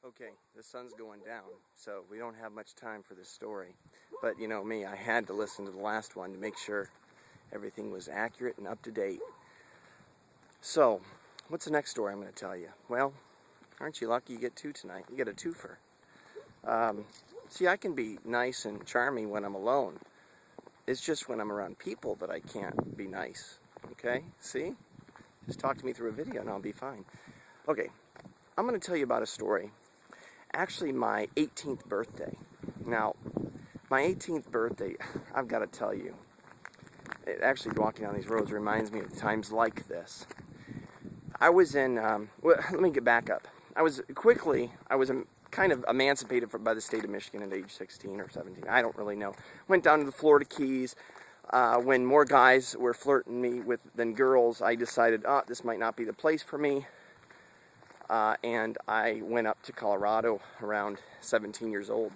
Okay, the sun's going down, so we don't have much time for this story. But you know me, I had to listen to the last one to make sure everything was accurate and up to date. So, what's the next story I'm going to tell you? Well, aren't you lucky you get two tonight? You get a twofer. See, I can be nice and charming when I'm alone. It's just when I'm around people that I can't be nice. Okay? See? Just talk to me through a video and I'll be fine. Okay, I'm going to tell you about a story. Actually, my 18th birthday. Now, my 18th birthday, I've got to tell you, actually walking on these roads reminds me of times like this. I was in, well, let me get back up. I was kind of emancipated by the state of Michigan at age 16 or 17. I don't really know. Went down to the Florida Keys. When more guys were flirting me than girls, I decided, this might not be the place for me. And I went up to Colorado around 17 years old.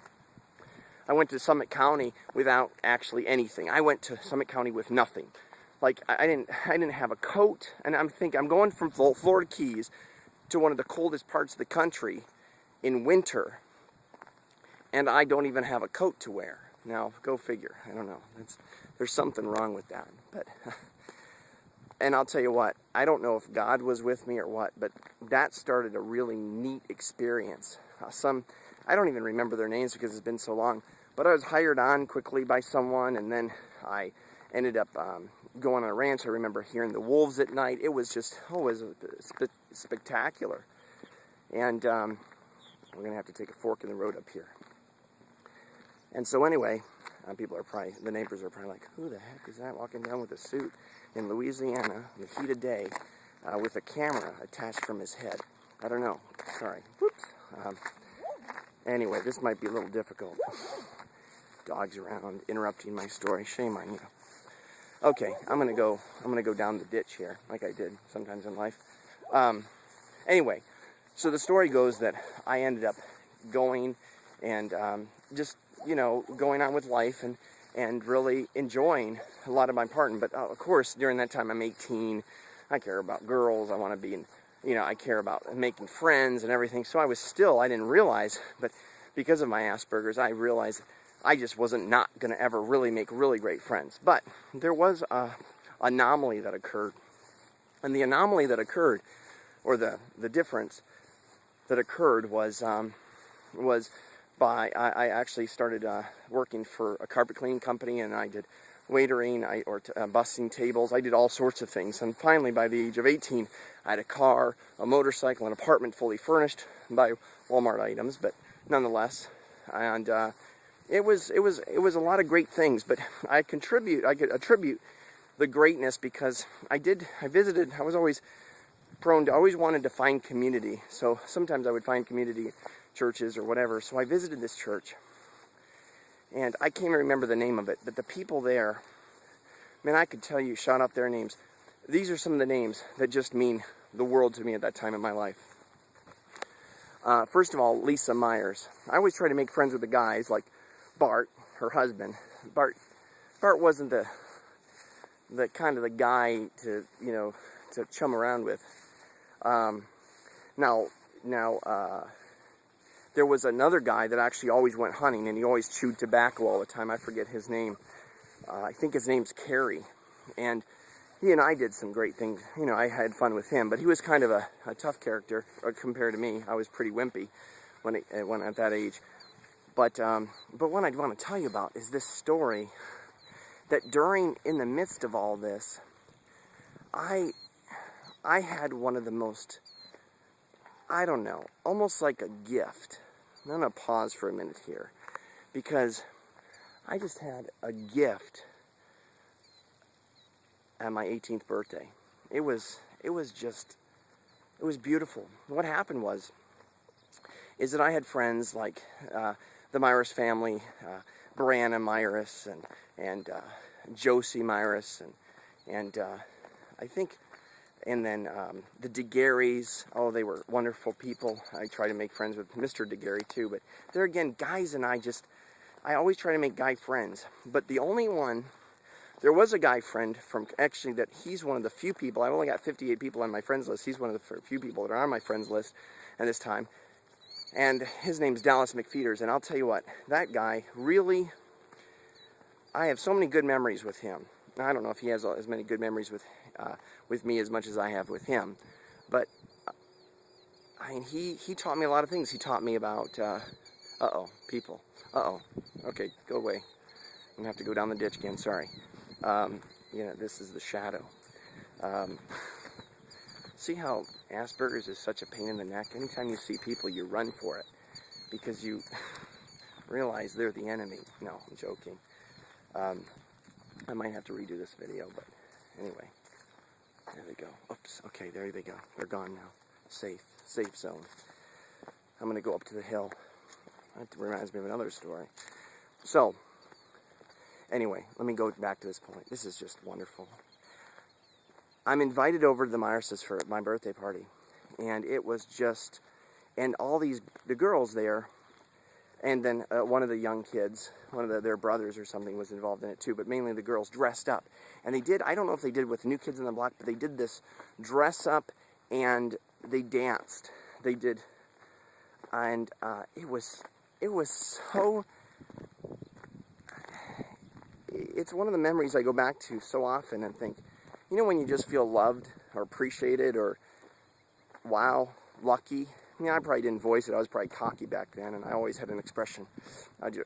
I went to Summit County without actually anything. I went to Summit County with nothing. Like, I didn't have a coat, and I'm going from Florida Keys to one of the coldest parts of the country in winter, and I don't even have a coat to wear. Now, go figure. I don't know. There's something wrong with that. But, and I'll tell you what, I don't know if God was with me or what, but that started a really neat experience. I don't even remember their names because it's been so long, but I was hired on quickly by someone, and then I ended up going on a ranch. I remember hearing the wolves at night. It was just, it was spectacular. And we're going to have to take a fork in the road up here. And so anyway, the neighbors are probably like, who the heck is that walking down with a suit in Louisiana in the heat of day with a camera attached from his head? I don't know. Sorry. Whoops. Anyway, this might be a little difficult. Dogs around interrupting my story. Shame on you. Okay, I'm gonna go down the ditch here, like I did sometimes in life. Anyway, so the story goes that I ended up going and just, going on with life and really enjoying a lot of my part. But of course, during that time, I'm 18. I care about girls. I want to be I care about making friends and everything. So I didn't realize, but because of my Asperger's, I realized I just wasn't not going to ever really make really great friends. But there was a anomaly that occurred. And the anomaly that occurred, or the difference that occurred was I actually started working for a carpet cleaning company, and I did waitering, bussing tables. I did all sorts of things. And finally, by the age of 18, I had a car, a motorcycle, an apartment fully furnished by Walmart items, but nonetheless. And it was a lot of great things, but I could attribute the greatness because I was always always wanted to find community. So sometimes I would find community churches or whatever. So I visited this church, and I can't even remember the name of it, but the people there, man, I could tell you, shout out their names. These are some of the names that just mean the world to me at that time in my life. First of all, Lisa Myres. I always try to make friends with the guys, like Bart, her husband. Bart wasn't the kind of the guy to chum around with. There was another guy that actually always went hunting, and he always chewed tobacco all the time. I forget his name. I think his name's Kerry. And he and I did some great things. I had fun with him, but he was kind of a tough character compared to me. I was pretty wimpy when at that age. But what I'd want to tell you about is this story that in the midst of all this, I had one of the most, I don't know, almost like a gift. I'm going to pause for a minute here, because I just had a gift at my 18th birthday. It was beautiful. What happened is that I had friends like the Myres family, Brianna Myres and Josie Myres, and I think. And then the Degaries, they were wonderful people. I try to make friends with Mr. Degarie too, but there again, guys and I always try to make guy friends. But there was a guy friend he's one of the few people, I've only got 58 people on my friends list, he's one of the few people that are on my friends list at this time. And his name's Dallas McFeeters, and I'll tell you what, that guy really, I have so many good memories with him. Now, I don't know if he has as many good memories with me as much as I have with him, but I mean, he taught me a lot of things. He taught me about, people. Okay, go away. I'm gonna have to go down the ditch again, sorry. This is the shadow. See how Asperger's is such a pain in the neck? Anytime you see people, you run for it because you realize they're the enemy. No, I'm joking. I might have to redo this video, but anyway. There they go. Oops. Okay, there they go. They're gone now. Safe zone. I'm going to go up to the hill. That reminds me of another story. So, anyway, let me go back to this point. This is just wonderful. I'm invited over to the Myres' for my birthday party, and it was just, and all the girls there, and then one of the young kids, one of their brothers or something was involved in it too, but mainly the girls dressed up. And they did, I don't know if they did with New Kids on the Block, but they did this dress up and they danced. They did, and it was so, it's one of the memories I go back to so often and think, you know, when you just feel loved or appreciated or, wow, lucky. I mean, I probably didn't voice it. I was probably cocky back then, and I always had an expression. I just,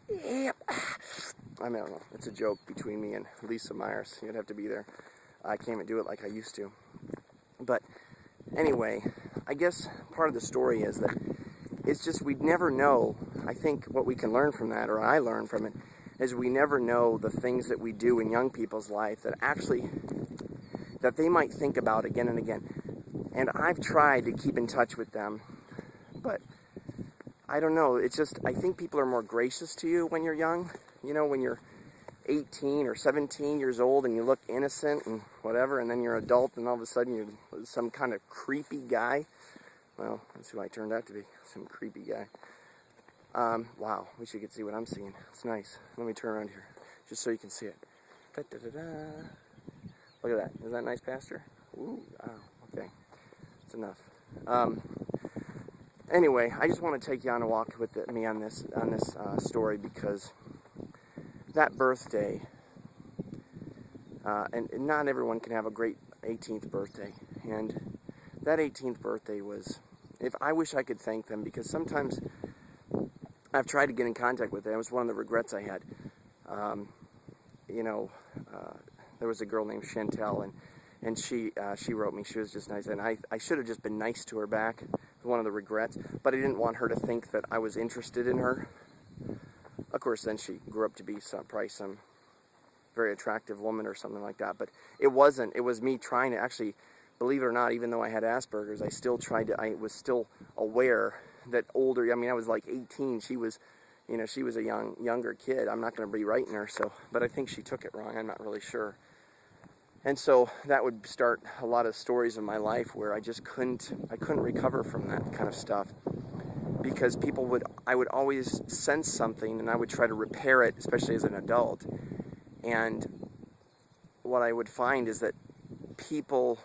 yeah. I mean, I don't know. It's a joke between me and Lisa Myres. You'd have to be there. I can't even do it like I used to. But anyway, I guess part of the story is that it's just we'd never know. I think what we can learn from that, or I learned from it, is we never know the things that we do in young people's life that actually, that they might think about again and again. And I've tried to keep in touch with them, but I don't know. It's just, I think people are more gracious to you when you're young. You know, when you're 18 or 17 years old and you look innocent and whatever, and then you're an adult and all of a sudden you're some kind of creepy guy. Well, that's who I turned out to be, some creepy guy. Wow, wish you could see what I'm seeing. It's nice. Let me turn around here, just so you can see it. Da-da-da-da. Look at that. Isn't that nice, Pastor? Ooh, wow, okay. That's enough. Anyway, I just want to take you on a walk with me on this story, because that birthday, and not everyone can have a great 18th birthday, and that 18th birthday was, I wish I could thank them, because sometimes I've tried to get in contact with them. It was one of the regrets I had. There was a girl named Chantel, and she wrote me. She was just nice, and I should have just been nice to her back. It was one of the regrets, but I didn't want her to think that I was interested in her. Of course, then she grew up to be probably some very attractive woman or something like that, but it wasn't. It was me trying to actually, believe it or not, even though I had Asperger's, I was still aware that older, I was like 18, she was a younger kid. I'm not going to be writing her, but I think she took it wrong. I'm not really sure. And so that would start a lot of stories in my life where I just couldn't recover from that kind of stuff, because I would always sense something and I would try to repair it, especially as an adult. And what I would find is that people,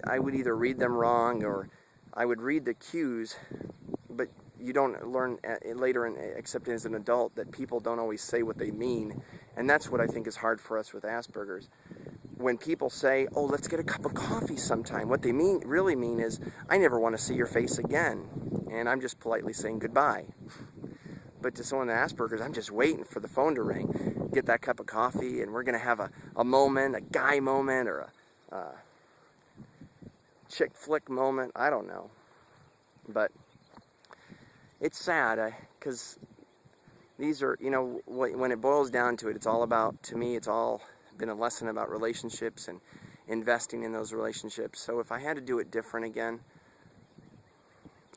I would either read them wrong, or I would read the cues, but you don't learn later, except as an adult, that people don't always say what they mean. And that's what I think is hard for us with Asperger's. When people say, oh, let's get a cup of coffee sometime, what they really mean is, I never want to see your face again. And I'm just politely saying goodbye. But to someone with Asperger's, I'm just waiting for the phone to ring, get that cup of coffee, and we're going to have a moment, a guy moment, or a chick flick moment. I don't know. But it's sad, because these are, when it boils down to it, it's all about, to me, it's all been a lesson about relationships and investing in those relationships. So if I had to do it different again,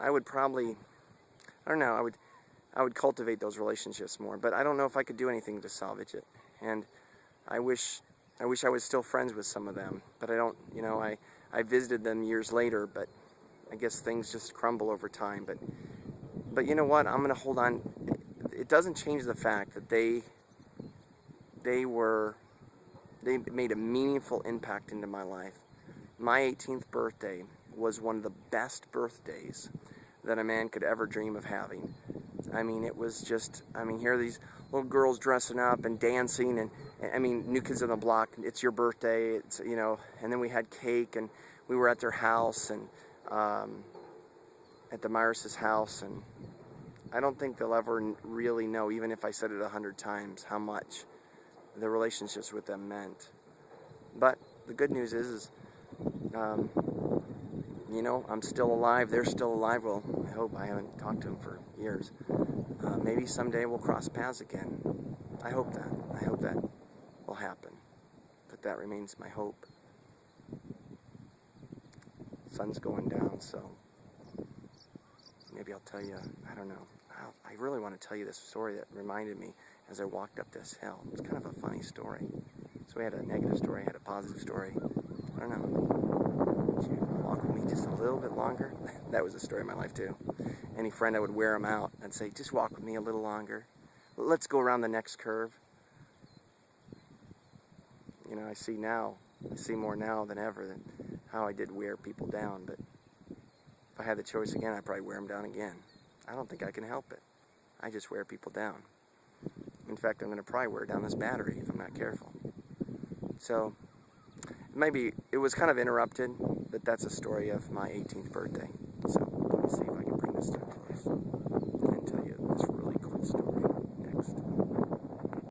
I would probably, I don't know, I would cultivate those relationships more. But I don't know if I could do anything to salvage it. And I wish I was still friends with some of them. But I don't, I visited them years later, but I guess things just crumble over time. But you know what? I'm going to hold on. It doesn't change the fact that they made a meaningful impact into my life. My 18th birthday was one of the best birthdays that a man could ever dream of having. I mean, it was just, I mean, here are these little girls dressing up and dancing, and I mean, New Kids on the Block, it's your birthday, it's, you know, and then we had cake, and we were at their house, and at the Myres' house, and I don't think they'll ever really know, even if I said it 100 times, how much the relationships with them meant. But the good news is you know, I'm still alive, they're still alive. Well, I hope. I haven't talked to them for years. Maybe someday we'll cross paths again. I hope that. I hope that will happen. But that remains my hope. Sun's going down, so maybe I'll tell you, I don't know. I really want to tell you this story that reminded me as I walked up this hill. It's kind of a funny story. So we had a negative story, had a positive story. I don't know. Would you walk with me just a little bit longer? That was the story of my life too. Any friend, I would wear them out. I'd say, just walk with me a little longer. Let's go around the next curve. You know, I see more now than ever than how I did wear people down. But if I had the choice again, I'd probably wear them down again. I don't think I can help it. I just wear people down. In fact, I'm going to probably wear down this battery if I'm not careful. So, maybe it was kind of interrupted, but that's a story of my 18th birthday. So, let me see if I can bring this to a close and tell you this really cool story next.